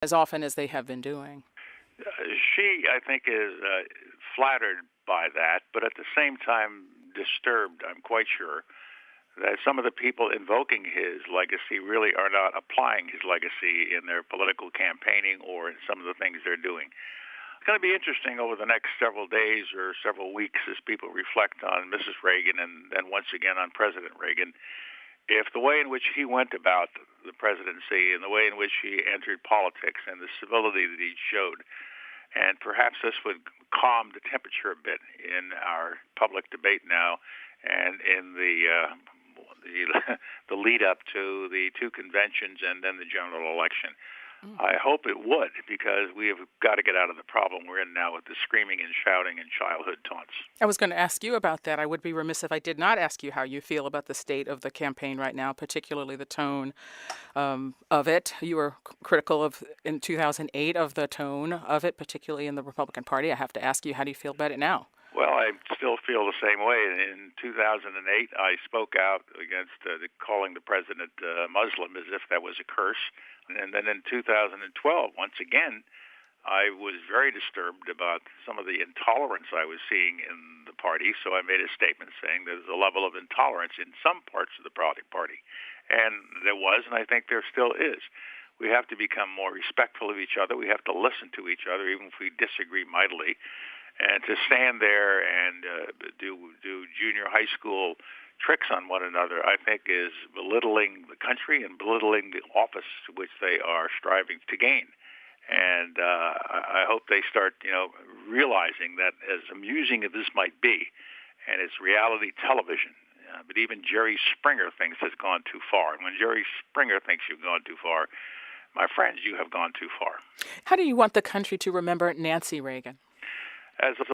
as often as they have been doing. She, I think, is flattered by that, but at the same time disturbed, I'm quite sure, that some of the people invoking his legacy really are not applying his legacy in their political campaigning or in some of the things they're doing. It's going to be interesting over the next several days or several weeks as people reflect on Mrs. Reagan and then once again on President Reagan. If the way in which he went about the presidency and the way in which he entered politics and the civility that he showed, and perhaps this would calm the temperature a bit in our public debate now and in the lead up to the two conventions and then the general election. I hope it would, because we have got to get out of the problem we're in now with the screaming and shouting and childhood taunts. I was going to ask you about that. I would be remiss if I did not ask you how you feel about the state of the campaign right now, particularly the tone of it. You were critical of, in 2008, of the tone of it, particularly in the Republican Party. I have to ask you, how do you feel about it now? Well, I still feel the same way. In 2008, I spoke out against calling the president Muslim as if that was a curse. And then in 2012, once again, I was very disturbed about some of the intolerance I was seeing in the party. So I made a statement saying there's a level of intolerance in some parts of the party. And there was, and I think there still is. We have to become more respectful of each other. We have to listen to each other, even if we disagree mightily. And to stand there and do junior high school tricks on one another, I think, is belittling the country and belittling the office which they are striving to gain. And I hope they start, realizing that, as amusing as this might be, and it's reality television, but even Jerry Springer thinks it's gone too far. And when Jerry Springer thinks you've gone too far, my friends, you have gone too far. How do you want the country to remember Nancy Reagan? As